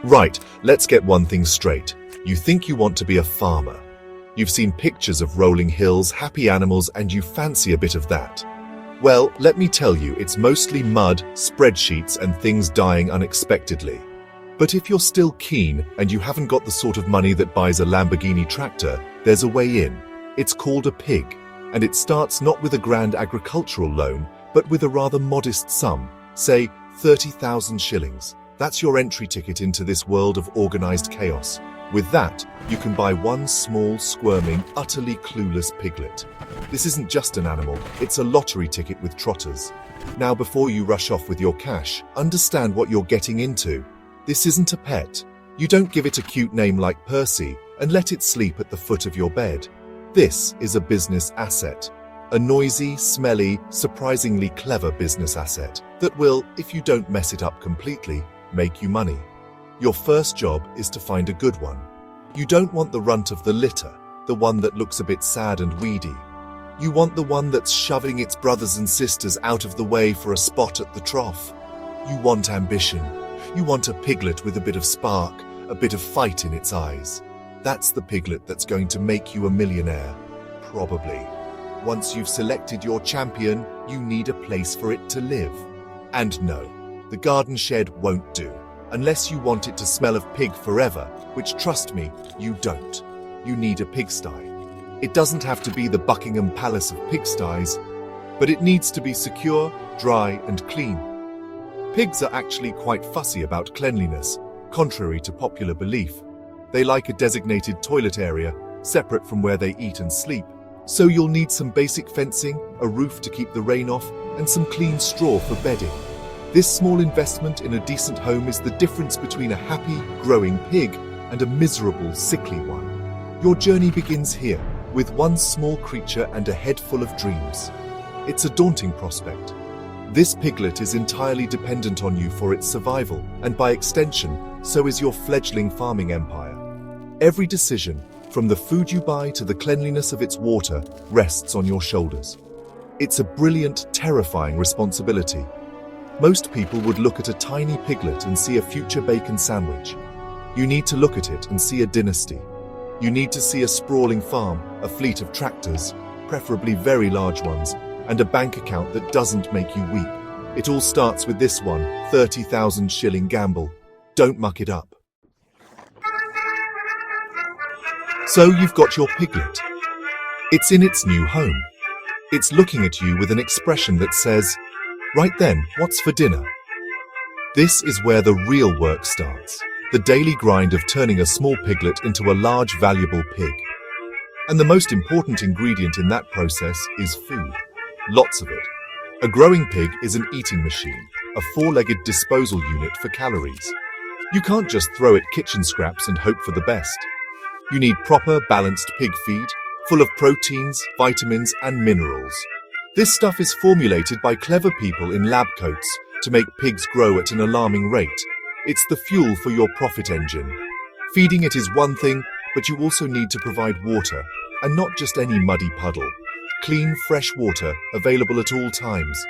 Right, let's get one thing straight. You think you want to be a farmer. You've seen pictures of rolling hills, happy animals, and you fancy a bit of that. Well, let me tell you, it's mostly mud, spreadsheets, and things dying unexpectedly. But if you're still keen and you haven't got the sort of money that buys a Lamborghini tractor, there's a way in. It's called a pig, and it starts not with a grand agricultural loan, but with a rather modest sum, say 30,000 shillings. That's your entry ticket into this world of organized chaos. With that, you can buy one small, squirming, utterly clueless piglet. This isn't just an animal, it's a lottery ticket with trotters. Now, before you rush off with your cash, understand what you're getting into. This isn't a pet. You don't give it a cute name like Percy and let it sleep at the foot of your bed. This is a business asset. A noisy, smelly, surprisingly clever business asset that will, if you don't mess it up completely, make you money. Your first job is to find a good one. You don't want the runt of the litter, the one that looks a bit sad and weedy. You want the one that's shoving its brothers and sisters out of the way for a spot at the trough. You want ambition. You want a piglet with a bit of spark, a bit of fight in its eyes. That's the piglet that's going to make you a millionaire. Probably. Once you've selected your champion, you need a place for it to live. And no, the garden shed won't do. Unless you want it to smell of pig forever, which, trust me, you don't. You need a pigsty. It doesn't have to be the Buckingham Palace of pigsties, but it needs to be secure, dry, and clean. Pigs are actually quite fussy about cleanliness, contrary to popular belief. They like a designated toilet area, separate from where they eat and sleep. So you'll need some basic fencing, a roof to keep the rain off, and some clean straw for bedding. This small investment in a decent home is the difference between a happy, growing pig and a miserable, sickly one. Your journey begins here, with one small creature and a head full of dreams. It's a daunting prospect. This piglet is entirely dependent on you for its survival, and by extension, so is your fledgling farming empire. Every decision, from the food you buy to the cleanliness of its water, rests on your shoulders. It's a brilliant, terrifying responsibility. Most people would look at a tiny piglet and see a future bacon sandwich. You need to look at it and see a dynasty. You need to see a sprawling farm, a fleet of tractors, preferably very large ones, and a bank account that doesn't make you weep. It all starts with this one, 30,000 shilling gamble. Don't muck it up. So you've got your piglet. It's in its new home. It's looking at you with an expression that says, "Right then, what's for dinner?" This is where the real work starts. The daily grind of turning a small piglet into a large, valuable pig. And the most important ingredient in that process is food. Lots of it. A growing pig is an eating machine, a four-legged disposal unit for calories. You can't just throw it kitchen scraps and hope for the best. You need proper, balanced pig feed, full of proteins, vitamins, and minerals. This stuff is formulated by clever people in lab coats to make pigs grow at an alarming rate. It's the fuel for your profit engine. Feeding it is one thing, but you also need to provide water, and not just any muddy puddle. Clean, fresh water, available at all times.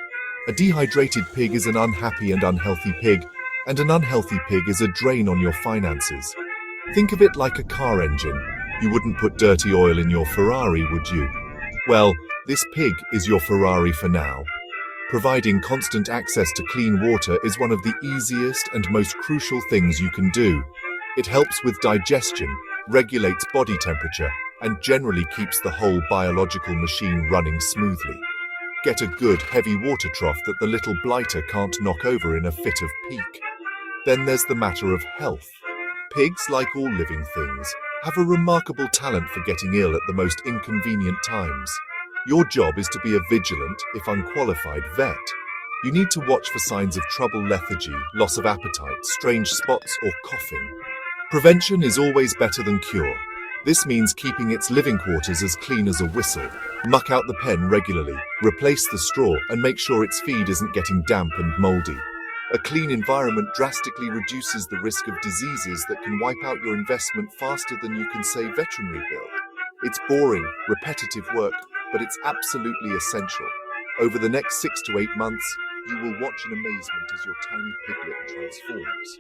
A dehydrated pig is an unhappy and unhealthy pig, and an unhealthy pig is a drain on your finances. Think of it like a car engine. You wouldn't put dirty oil in your Ferrari, would you? Well, this pig is your Ferrari for now. Providing constant access to clean water is one of the easiest and most crucial things you can do. It helps with digestion, regulates body temperature, and generally keeps the whole biological machine running smoothly. Get a good, heavy water trough that the little blighter can't knock over in a fit of pique. Then there's the matter of health. Pigs, like all living things, have a remarkable talent for getting ill at the most inconvenient times. Your job is to be a vigilant, if unqualified, vet. You need to watch for signs of trouble, lethargy, loss of appetite, strange spots, or coughing. Prevention is always better than cure. This means keeping its living quarters as clean as a whistle. Muck out the pen regularly, replace the straw, and make sure its feed isn't getting damp and moldy. A clean environment drastically reduces the risk of diseases that can wipe out your investment faster than you can save veterinary bill. It's boring, repetitive work, but it's absolutely essential. Over the next 6 to 8 months, you will watch in amazement as your tiny piglet transforms.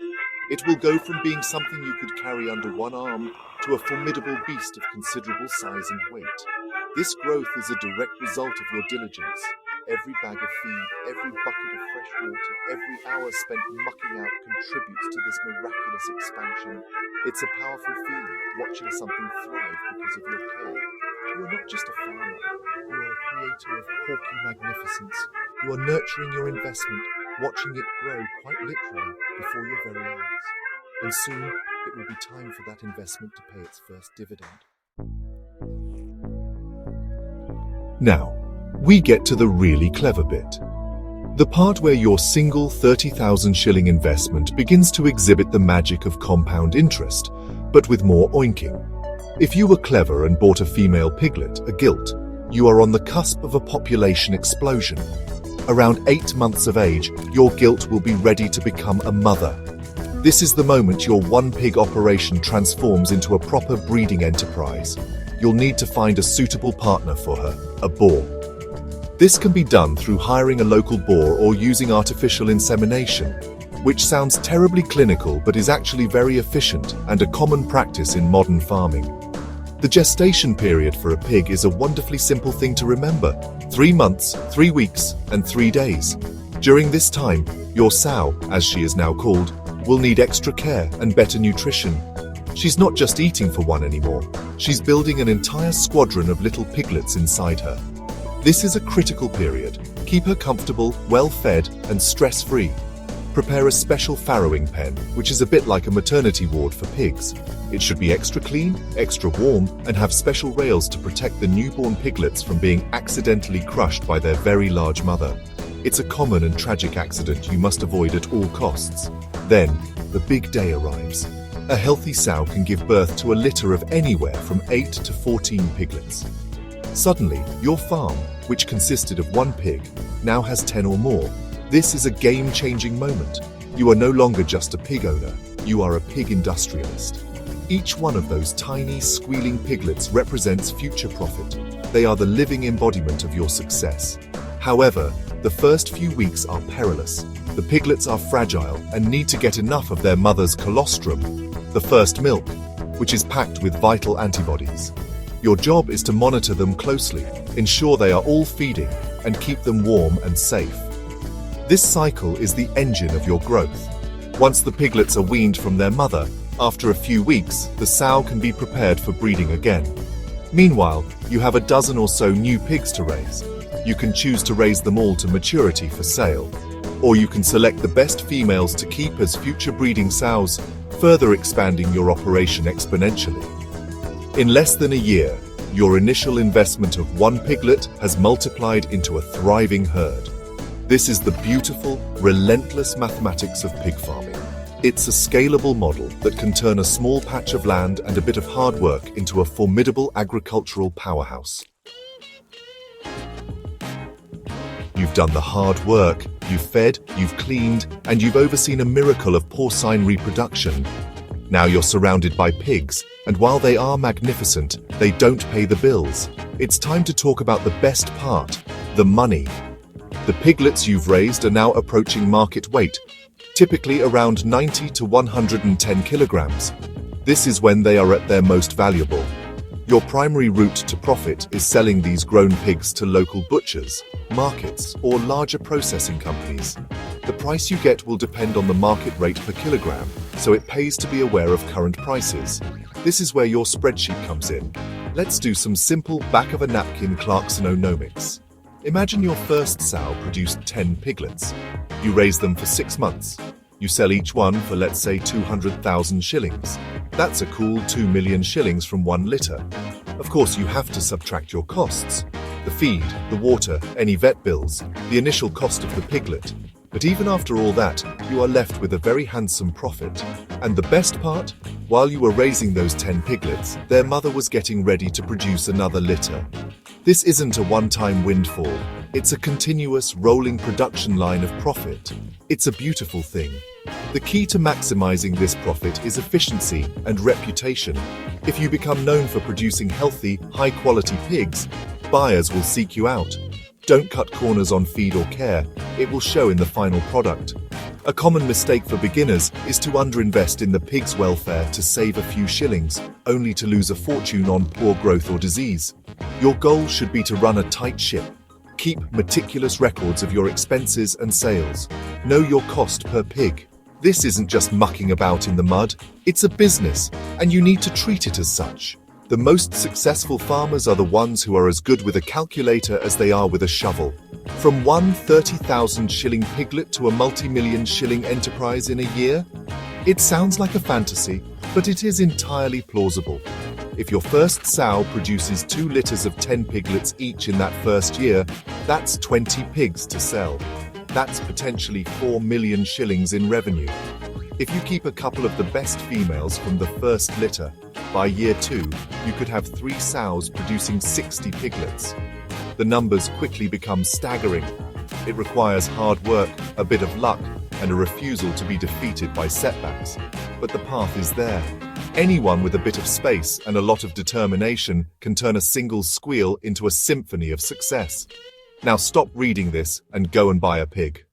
It will go from being something you could carry under one arm to a formidable beast of considerable size and weight. This growth is a direct result of your diligence. Every bag of feed, every bucket of fresh water, every hour spent mucking out contributes to this miraculous expansion. It's a powerful feeling, watching something thrive because of your care. You are not just a farmer, you are a creator of porky magnificence. You are nurturing your investment, watching it grow quite literally before your very eyes. And soon, it will be time for that investment to pay its first dividend. Now, we get to the really clever bit. The part where your single 30,000 shilling investment begins to exhibit the magic of compound interest, but with more oinking. If you were clever and bought a female piglet, a gilt, you are on the cusp of a population explosion. Around 8 months of age, your gilt will be ready to become a mother. This is the moment your one-pig operation transforms into a proper breeding enterprise. You'll need to find a suitable partner for her, a boar. This can be done through hiring a local boar or using artificial insemination, which sounds terribly clinical but is actually very efficient and a common practice in modern farming. The gestation period for a pig is a wonderfully simple thing to remember: 3 months, 3 weeks, and 3 days. During this time, your sow, as she is now called, will need extra care and better nutrition. She's not just eating for one anymore, she's building an entire squadron of little piglets inside her. This is a critical period. Keep her comfortable, well-fed, and stress-free. Prepare a special farrowing pen, which is a bit like a maternity ward for pigs. It should be extra clean, extra warm, and have special rails to protect the newborn piglets from being accidentally crushed by their very large mother. It's a common and tragic accident you must avoid at all costs. Then, the big day arrives. A healthy sow can give birth to a litter of anywhere from 8 to 14 piglets. Suddenly, your farm, which consisted of 1 pig, now has 10 or more. This is a game-changing moment. You are no longer just a pig owner, you are a pig industrialist. Each one of those tiny, squealing piglets represents future profit. They are the living embodiment of your success. However, the first few weeks are perilous. The piglets are fragile and need to get enough of their mother's colostrum, the first milk, which is packed with vital antibodies. Your job is to monitor them closely, ensure they are all feeding, and keep them warm and safe. This cycle is the engine of your growth. Once the piglets are weaned from their mother, after a few weeks, the sow can be prepared for breeding again. Meanwhile, you have a dozen or so new pigs to raise. You can choose to raise them all to maturity for sale, or you can select the best females to keep as future breeding sows, further expanding your operation exponentially. In less than a year, your initial investment of 1 piglet has multiplied into a thriving herd. This is the beautiful, relentless mathematics of pig farming. It's a scalable model that can turn a small patch of land and a bit of hard work into a formidable agricultural powerhouse. You've done the hard work, you've fed, you've cleaned, and you've overseen a miracle of porcine reproduction. Now you're surrounded by pigs, and while they are magnificent, they don't pay the bills. It's time to talk about the best part, the money. The piglets you've raised are now approaching market weight, typically around 90 to 110 kilograms. This is when they are at their most valuable. Your primary route to profit is selling these grown pigs to local butchers, markets, or larger processing companies. The price you get will depend on the market rate per kilogram, so it pays to be aware of current prices. This is where your spreadsheet comes in. Let's do some simple back-of-a-napkin Clarksonomics. Imagine your first sow produced 10 piglets. You raise them for 6 months. You sell each one for, let's say, 200,000 shillings. That's a cool 2 million shillings from 1 litter. Of course, you have to subtract your costs. The feed, the water, any vet bills, the initial cost of the piglet. But even after all that, you are left with a very handsome profit. And the best part? While you were raising those 10 piglets, their mother was getting ready to produce another litter. This isn't a one-time windfall. It's a continuous, rolling production line of profit. It's a beautiful thing. The key to maximizing this profit is efficiency and reputation. If you become known for producing healthy, high-quality pigs, buyers will seek you out. Don't cut corners on feed or care. It will show in the final product. A common mistake for beginners is to underinvest in the pig's welfare to save a few shillings, only to lose a fortune on poor growth or disease. Your goal should be to run a tight ship. Keep meticulous records of your expenses and sales. Know your cost per pig. This isn't just mucking about in the mud, it's a business, and you need to treat it as such. The most successful farmers are the ones who are as good with a calculator as they are with a shovel. From one 30,000 shilling piglet to a multi-million shilling enterprise in a year? It sounds like a fantasy, but it is entirely plausible. If your first sow produces 2 litters of 10 piglets each in that first year, that's 20 pigs to sell. That's potentially 4 million shillings in revenue. If you keep a couple of the best females from the first litter, by year 2, you could have 3 sows producing 60 piglets. The numbers quickly become staggering. It requires hard work, a bit of luck, and a refusal to be defeated by setbacks. But the path is there. Anyone with a bit of space and a lot of determination can turn a single squeal into a symphony of success. Now stop reading this and go and buy a pig.